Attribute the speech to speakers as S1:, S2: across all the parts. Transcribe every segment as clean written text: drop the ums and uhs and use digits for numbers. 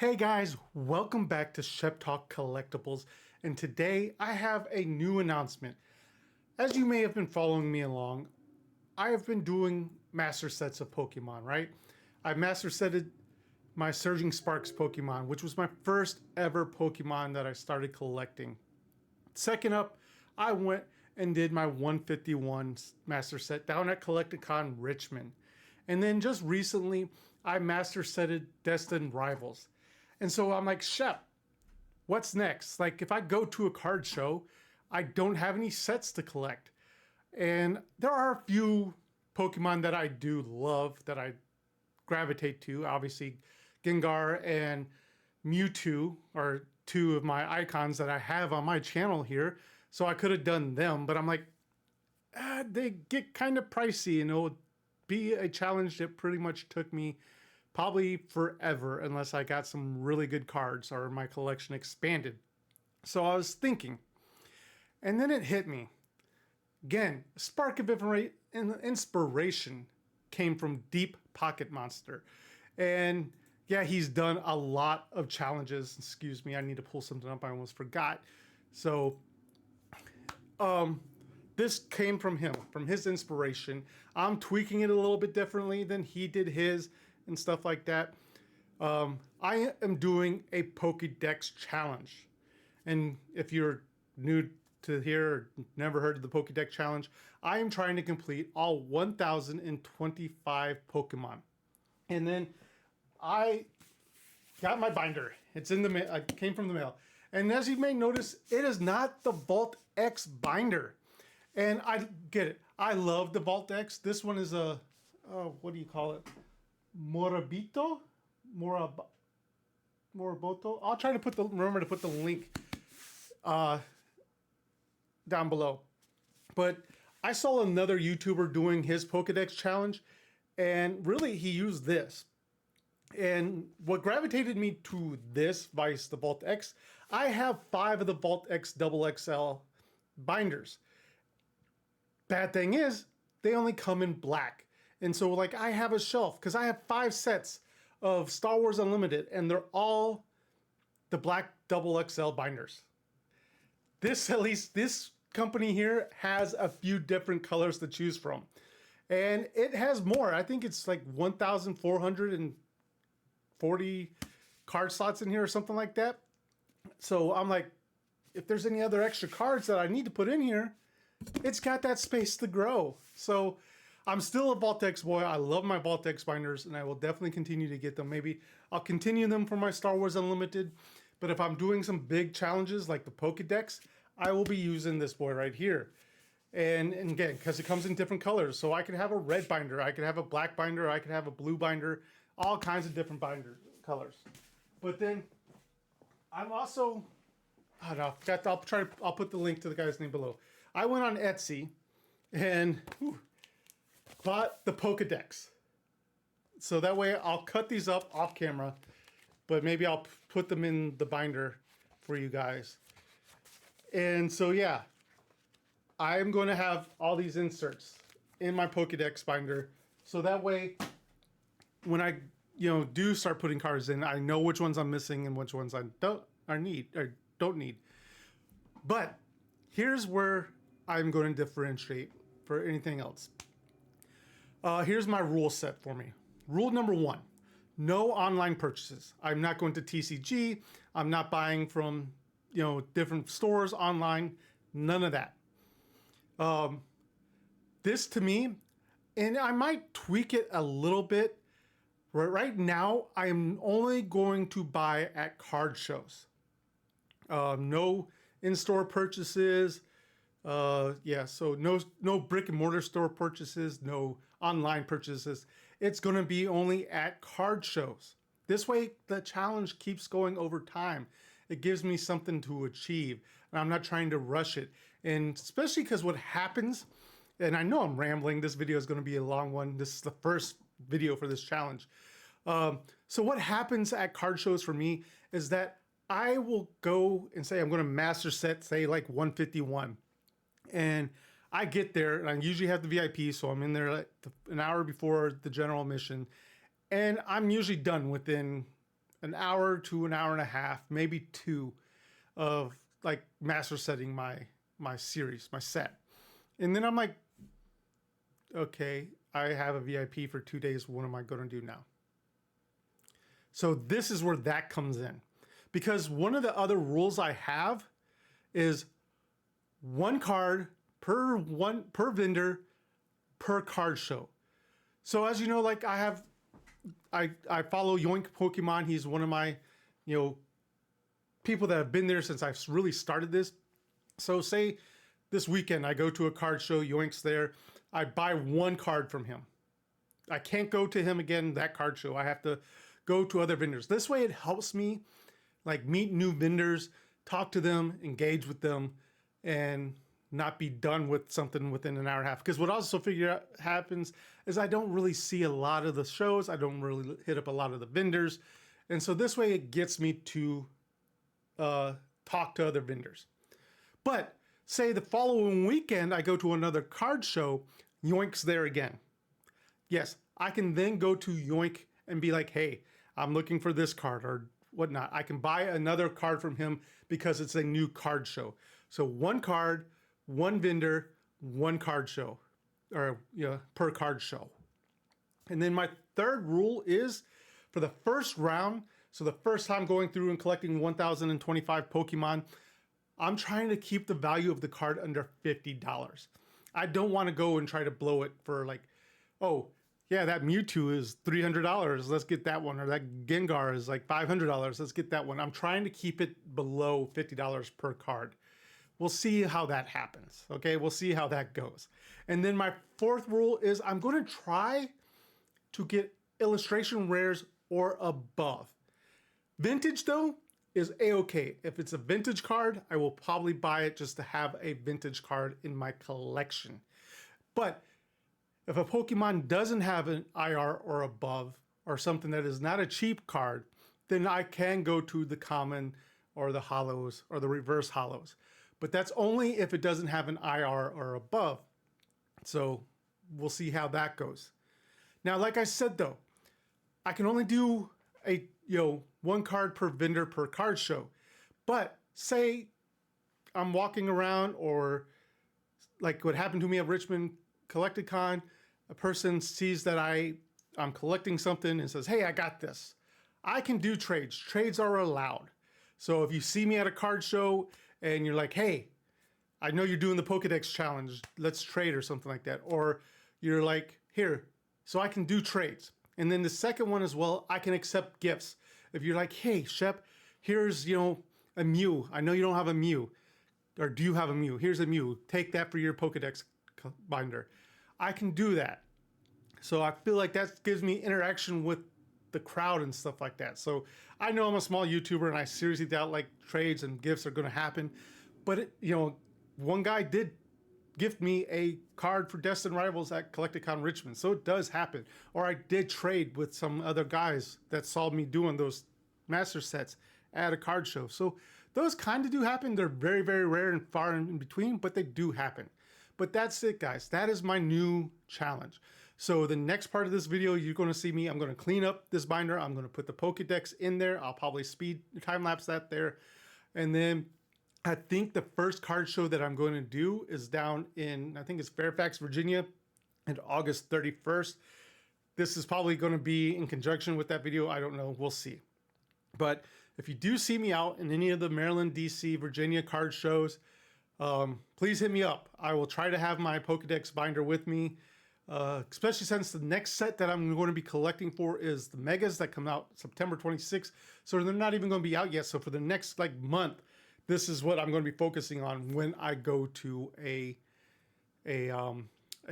S1: Hey guys, welcome back to Shep Talk Collectibles, and today I have a new announcement. As you may have been following me along, I have been doing master sets of Pokemon, right? I master setted my Surging Sparks Pokemon, which was my first ever Pokemon that I started collecting. Second up, I went and did my 151 master set down at Collecticon Richmond. And then just recently, I master setted Destined Rivals. And so I'm like, Shep, what's next? Like, if I go to a card show, I don't have any sets to collect. And there are a few Pokemon that I do love, that I gravitate to. Obviously, Gengar and Mewtwo are two of my icons that I have on my channel here. So I could have done them, but I'm like, they get kind of pricey, and it would be a challenge that pretty much took me probably forever unless I got some really good cards or my collection expanded. So I was thinking, and then it hit me. Again, a spark of inspiration came from Deep Pocket Monster. And yeah, he's done a lot of challenges. Excuse me, I need to pull something up I almost forgot. So this came from him, from his inspiration. I'm tweaking it a little bit differently than he did his and stuff like that. I am doing a Pokédex challenge. And if you're new to here or never heard of the Pokédex challenge, I am trying to complete all 1,025 Pokemon. And then I got my binder. It's in the mail. It came from the mail. And as you may notice, it is not the Vault X binder. And I get it. I love the Vault X. This one is a, what do you call it? Morabito? Moraboto? I'll try to remember to put the link down below. But I saw another YouTuber doing his Pokédex challenge, and really he used this. And what gravitated me to this vice, the Vault X, I have 5 of the Vault X XXL binders. Bad thing is, they only come in black. And so like I have a shelf, because I have 5 sets of Star Wars Unlimited, and they're all the black XXL binders. At least this company here has a few different colors to choose from. And it has more. I think it's like 1,440 card slots in here or something like that. So I'm like, if there's any other extra cards that I need to put in here, it's got that space to grow. So I'm still a Vault X boy. I love my Vault X binders, and I will definitely continue to get them. Maybe I'll continue them for my Star Wars Unlimited. But if I'm doing some big challenges like the Pokédex, I will be using this boy right here. And again, because it comes in different colors. So I could have a red binder, I could have a black binder, I could have a blue binder, all kinds of different binder colors. But then I'm also, I don't know, I'll put the link to the guy's name below. I went on Etsy and bought the Pokédex. So that way I'll cut these up off camera, but maybe I'll put them in the binder for you guys. And so yeah, I'm going to have all these inserts in my Pokédex binder. So that way, when I do start putting cards in, I know which ones I'm missing and which ones I don't need. But here's where I'm going to differentiate for anything else. Here's my rule set for me. Rule number 1, no online purchases. I'm not going to TCG. I'm not buying from, different stores online. None of that. This to me, and I might tweak it a little bit. Right now, I'm only going to buy at card shows. No in-store purchases. So no brick and mortar store purchases, no online purchases. It's going to be only at card shows. This way, the challenge keeps going over time. It gives me something to achieve, and I'm not trying to rush it. And especially because what happens, and I know I'm rambling, this video is going to be a long one. This is the first video for this challenge. So what happens at card shows for me is that I will go and say I'm going to master set, say like 151. And I get there, and I usually have the VIP, so I'm in there like an hour before the general admission. And I'm usually done within an hour to an hour and a half, maybe 2, of like master setting my series, my set. And then I'm like, okay, I have a VIP for 2 days. What am I going to do now? So this is where that comes in. Because one of the other rules I have is 1 card per vendor per card show. So as you know, like I follow Yoink Pokemon. He's one of my, people that have been there since I've really started this. So say this weekend I go to a card show, Yoink's there. I buy 1 card from him. I can't go to him again that card show. I have to go to other vendors. This way it helps me like meet new vendors, talk to them, engage with them, and not be done with something within an hour and a half. Because what I also figure out happens is I don't really see a lot of the shows. I don't really hit up a lot of the vendors. And so this way it gets me to talk to other vendors. But say the following weekend, I go to another card show, Yoink's there again. Yes, I can then go to Yoink and be like, hey, I'm looking for this card or whatnot. I can buy another card from him because it's a new card show. So 1 card, 1 vendor, 1 card show, or per card show. And then my third rule is for the first round, so the first time going through and collecting 1,025 Pokemon, I'm trying to keep the value of the card under $50. I don't want to go and try to blow it for like, oh, yeah, that Mewtwo is $300. Let's get that one. Or that Gengar is like $500. Let's get that one. I'm trying to keep it below $50 per card. We'll see how that happens. Okay, we'll see how that goes. And then my 4th rule is I'm going to try to get illustration rares or above. Vintage though is a-okay. If it's a vintage card, I will probably buy it just to have a vintage card in my collection. But if a Pokemon doesn't have an IR or above or something that is not a cheap card, then I can go to the common or the holos or the reverse holos. But that's only if it doesn't have an IR or above. So we'll see how that goes. Now, like I said though, I can only do a 1 card per vendor per card show. But say I'm walking around, or like what happened to me at Richmond Collecticon, a person sees that I'm collecting something and says, hey, I got this. I can do trades. Trades are allowed. So if you see me at a card show and you're like, hey, I know you're doing the Pokédex challenge, let's trade or something like that. Or you're like, here, so I can do trades. And then the second one as well, I can accept gifts. If you're like, hey, Shep, here's, a Mew. I know you don't have a Mew. Or do you have a Mew? Here's a Mew. Take that for your Pokédex binder. I can do that. So I feel like that gives me interaction with the crowd and stuff like that. So I know I'm a small YouTuber and I seriously doubt like trades and gifts are going to happen. But, one guy did gift me a card for Destined Rivals at Collecticon Richmond. So it does happen. Or I did trade with some other guys that saw me doing those master sets at a card show. So those kind of do happen. They're very, very rare and far in between, but they do happen. But that's it, guys. That is my new challenge. So the next part of this video, you're going to see me. I'm going to clean up this binder. I'm going to put the Pokédex in there. I'll probably time lapse that there. And then I think the first card show that I'm going to do is down in, I think it's Fairfax, Virginia, on August 31st. This is probably going to be in conjunction with that video. I don't know. We'll see. But if you do see me out in any of the Maryland, DC, Virginia card shows, please hit me up. I will try to have my Pokédex binder with me, especially since the next set that I'm going to be collecting for is the Megas that come out September 26th. So they're not even going to be out yet. So for the next month, this is what I'm going to be focusing on when I go to a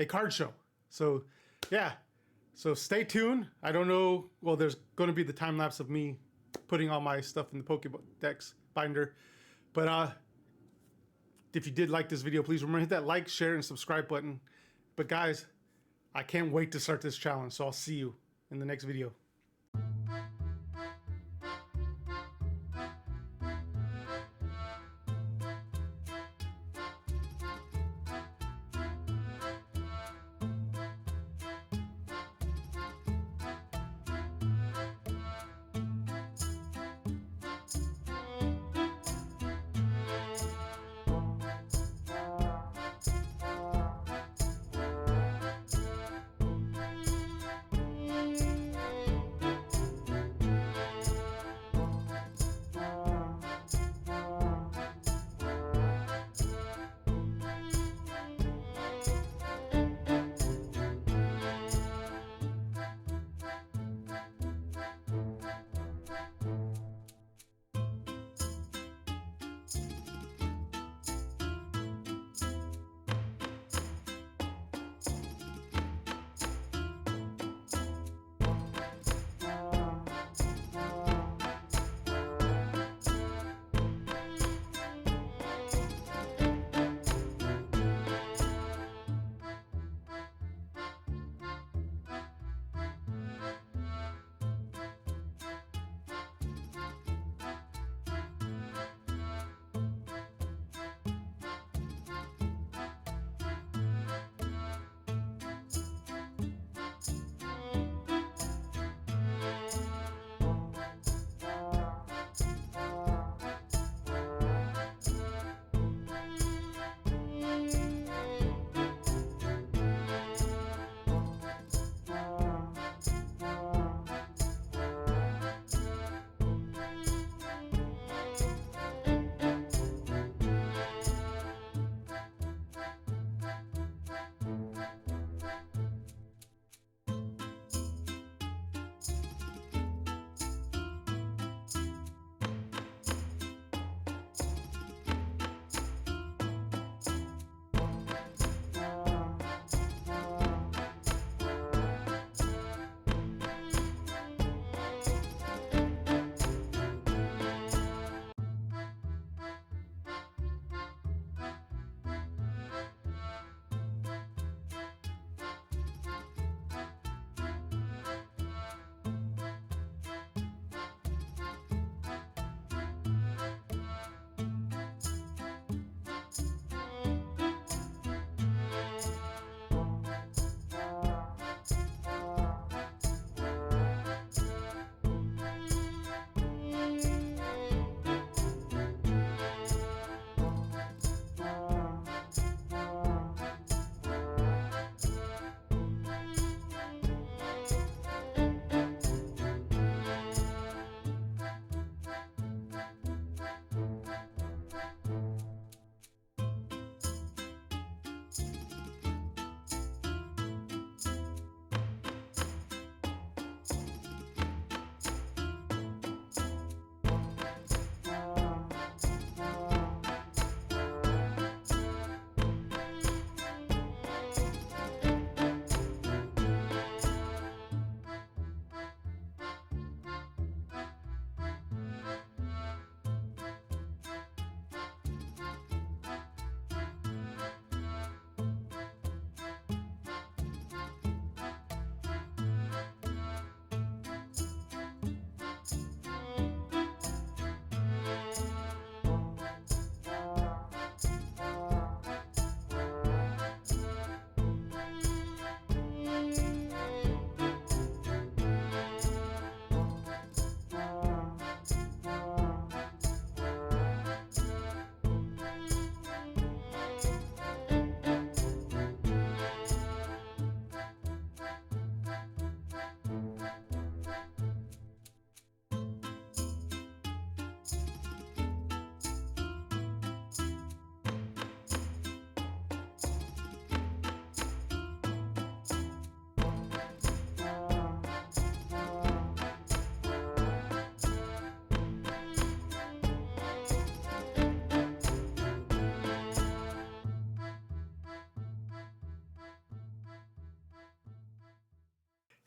S1: card show. So yeah, so stay tuned. I don't know. Well, there's going to be the time lapse of me putting all my stuff in the Pokédex binder. But if you did like this video, please remember to hit that like, share, and subscribe button. But guys, I can't wait to start this challenge. So I'll see you in the next video.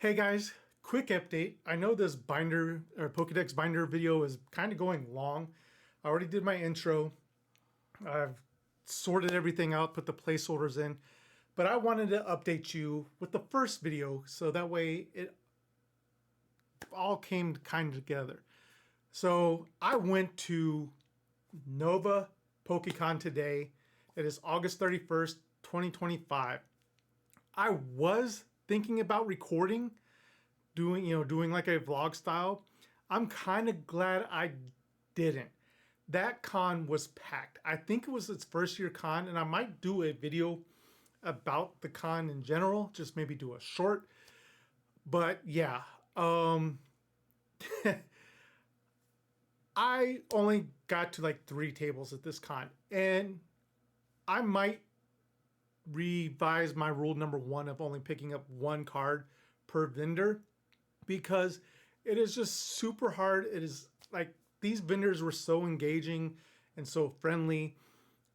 S1: Hey guys, quick update. I know this binder or Pokédex binder video is kind of going long. I already did my intro. I've sorted everything out, put the placeholders in, but I wanted to update you with the first video so that way it all came kind of together. So I went to Nova PokeCon today. It is August 31st, 2025. I was thinking about recording, doing like a vlog style. I'm kind of glad I didn't. That con was packed. I think it was its first year con, and I might do a video about the con in general, just maybe do a short. But yeah, I only got to like 3 tables at this con, and I might revise my rule number 1 of only picking up 1 card per vendor, because it is just super hard. It is like these vendors were so engaging and so friendly,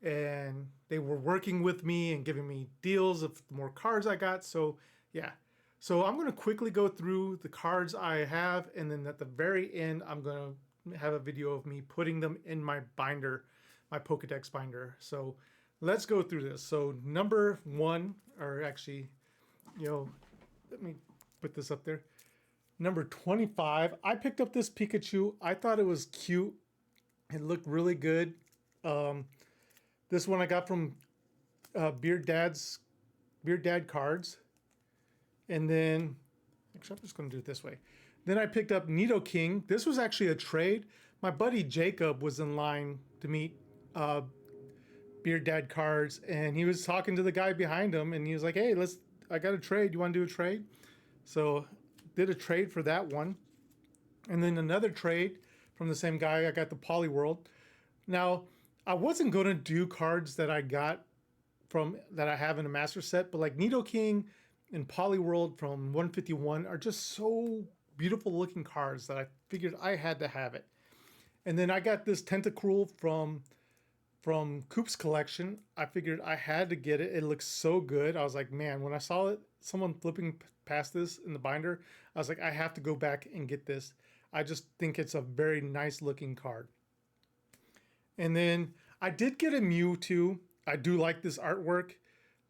S1: and they were working with me and giving me deals of the more cards I got. So yeah, so I'm going to quickly go through the cards I have, and then at the very end I'm going to have a video of me putting them in my binder, my Pokédex binder. So let's go through this. So number 1, or actually, let me put this up there. Number 25, I picked up this Pikachu. I thought it was cute. It looked really good. This one I got from Beard Dad Cards. And then, actually, I'm just going to do it this way. Then I picked up Nidoking. This was actually a trade. My buddy Jacob was in line to meet Beard Dad Cards, and he was talking to the guy behind him, and he was like, "Hey, I got a trade. You want to do a trade?" So did a trade for that one. And then another trade from the same guy. I got the Poliwhirl. Now, I wasn't going to do cards that I got from that I have in a master set, but like Nidoking and Poliwhirl from 151 are just so beautiful looking cards that I figured I had to have it. And then I got this Tentacruel from Coop's collection. I figured I had to get it. It looks so good. I was like, man, when I saw it, someone flipping past this in the binder, I was like, I have to go back and get this. I just think it's a very nice looking card. And then I did get a Mew too. I do like this artwork.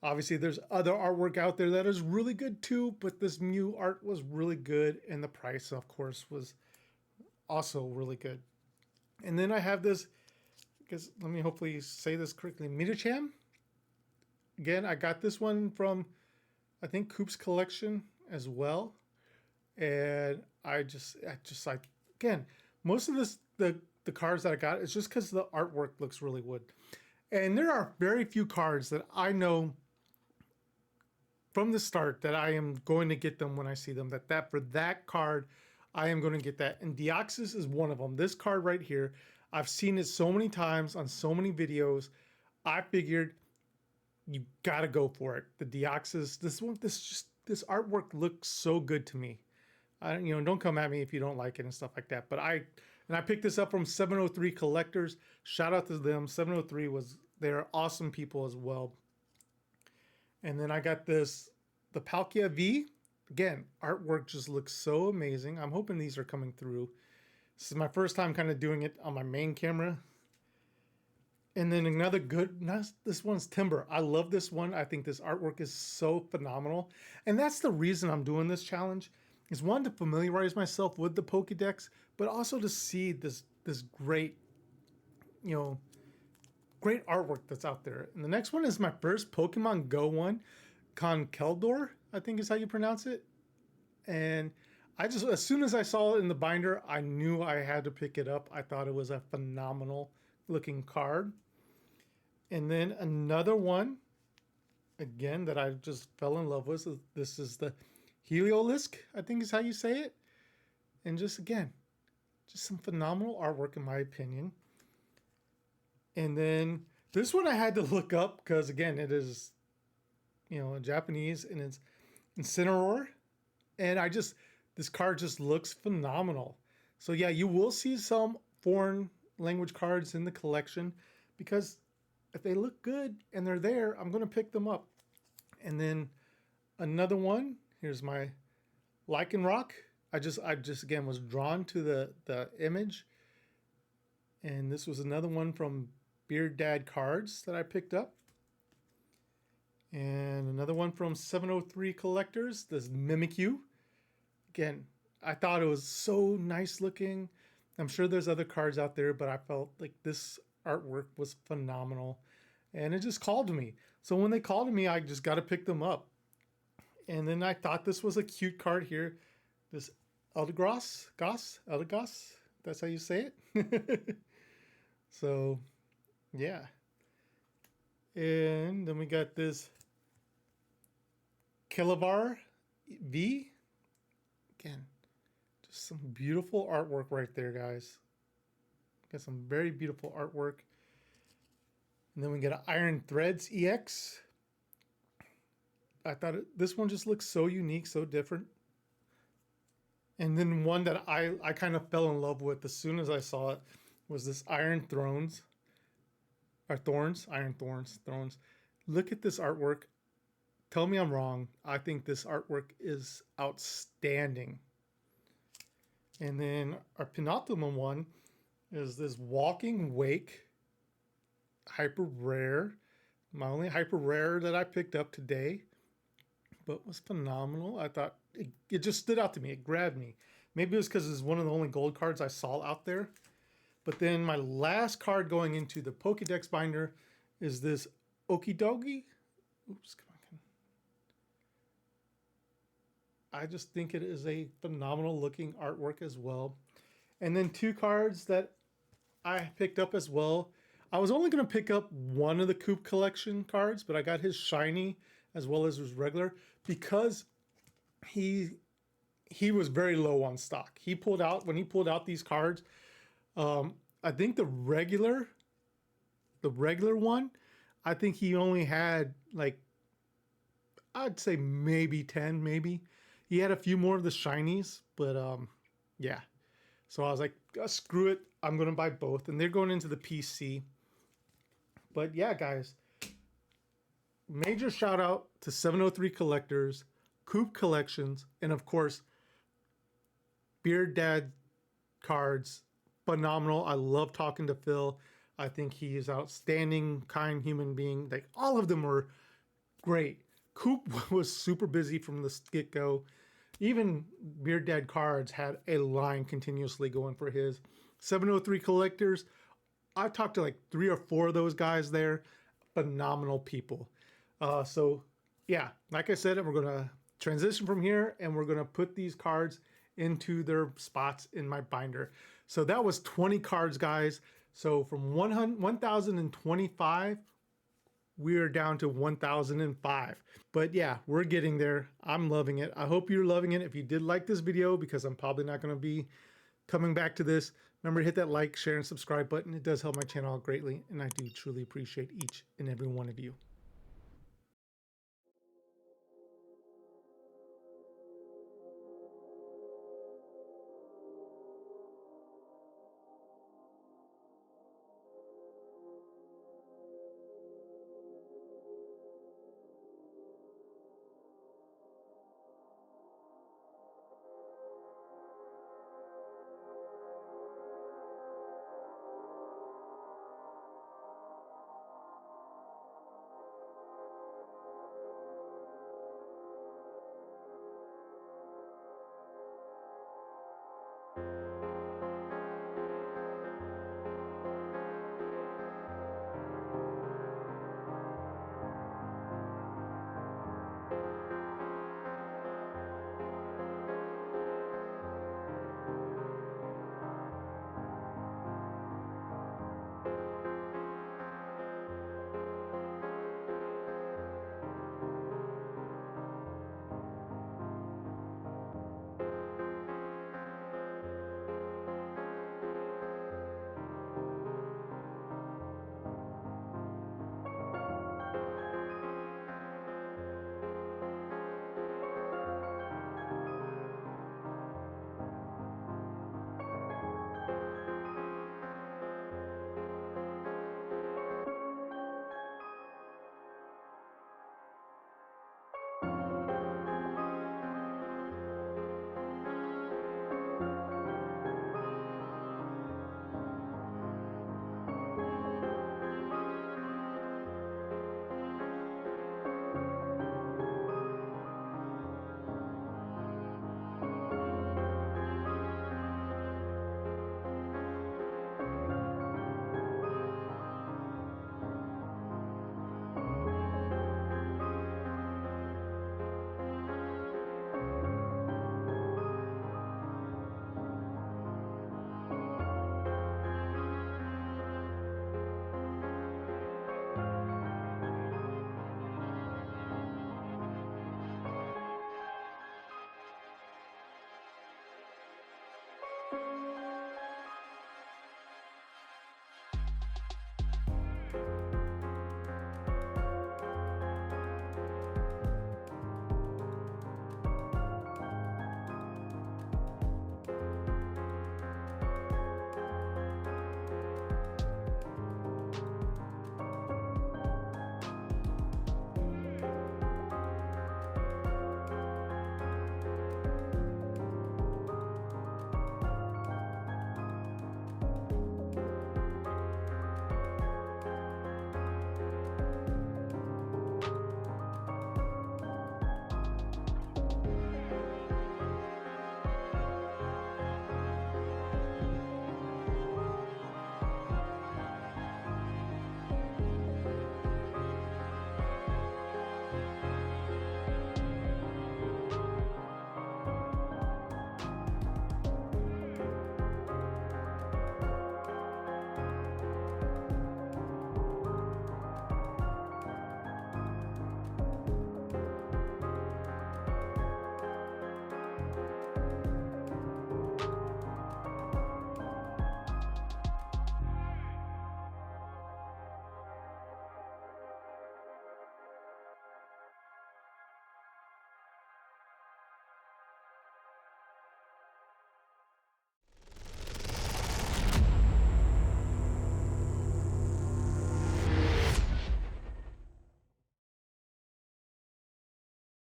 S1: Obviously, there's other artwork out there that is really good too, but this Mew art was really good, and the price, of course, was also really good. And then I have this, because let me hopefully say this correctly, Medicham. Again, I got this one from, I think, Coop's collection as well. And I just like, again, most of the cards that I got is just because the artwork looks really good. And there are very few cards that I know from the start that I am going to get them when I see them. That for that card, I am going to get that. And Deoxys is one of them. This card right here, I've seen it so many times on so many videos. I figured you got to go for it. The Deoxys, this artwork looks so good to me. Don't come at me if you don't like it and stuff like that. But I picked this up from 703 Collectors. Shout out to them. 703 they're awesome people as well. And then I got the Palkia V. Again, artwork just looks so amazing. I'm hoping these are coming through. This is my first time kind of doing it on my main camera. And then another this one's Timber. I love this one. I think this artwork is so phenomenal. And that's the reason I'm doing this challenge, is one, to familiarize myself with the Pokédex, but also to see this great, great artwork that's out there. And the next one is my first Pokemon Go one, Conkeldurr, I think is how you pronounce it. And as soon as I saw it in the binder, I knew I had to pick it up. I thought it was a phenomenal looking card. And then another one, again, that I just fell in love with. This is the Heliolisk, I think is how you say it. And just some phenomenal artwork in my opinion. And then this one I had to look up because, again, it is, Japanese, and it's Incineroar. And this card just looks phenomenal. So yeah, you will see some foreign language cards in the collection, because if they look good and they're there, I'm going to pick them up. And then another one, here's my Lycanroc. I just again was drawn to the image, and this was another one from Beard Dad Cards that I picked up, and another one from 703 Collectors. This Mimikyu. Again, I thought it was so nice looking. I'm sure there's other cards out there, but I felt like this artwork was phenomenal, and it just called to me. So when they called to me, I just got to pick them up. And then I thought this was a cute card here. This Eldegoss, Eldegoss, that's how you say it. So, yeah. And then we got this Kilavar V. Again, just some beautiful artwork right there, guys. Got some very beautiful artwork. And then we got an Iron Threads EX. I thought this one just looks so unique, so different. And then one that I kind of fell in love with as soon as I saw it was this Iron Thrones. Or Thorns. Iron Thorns. Thrones. Look at this artwork. Tell me I'm wrong. I think this artwork is outstanding. And then our penultimate one is this Walking Wake hyper rare. My only hyper rare that I picked up today, but was phenomenal. I thought it just stood out to me. It grabbed me. Maybe it was because it's one of the only gold cards I saw out there. But then my last card going into the Pokédex Binder is this Okidogi. Oops, come on. I just think it is a phenomenal looking artwork as well. And then two cards that I picked up as well. I was only going to pick up one of the Coop Collection cards, but I got his shiny as well as his regular because he was very low on stock. When he pulled out these cards, I think the regular one, I think he only had like, I'd say maybe 10, maybe. He had a few more of the shinies, but yeah. So I was like, screw it. I'm going to buy both. And they're going into the PC. But yeah, guys, major shout out to 703 Collectors, Coop Collections, and of course, Beard Dad Cards. Phenomenal. I love talking to Phil. I think he is outstanding, kind human being. Like all of them were great. Coop was super busy from the get-go. Even Beard Dad Cards had a line continuously going for his. 703 Collectors, I talked to like 3 or 4 of those guys there. Phenomenal people. So yeah, like I said, we're going to transition from here and we're going to put these cards into their spots in my binder. So that was 20 cards, guys. So from 1,025, we're down to 1,005. But yeah, we're getting there. I'm loving it. I hope you're loving it. If you did like this video, because I'm probably not going to be coming back to this, remember to hit that like, share, and subscribe button. It does help my channel out greatly, and I do truly appreciate each and every one of you.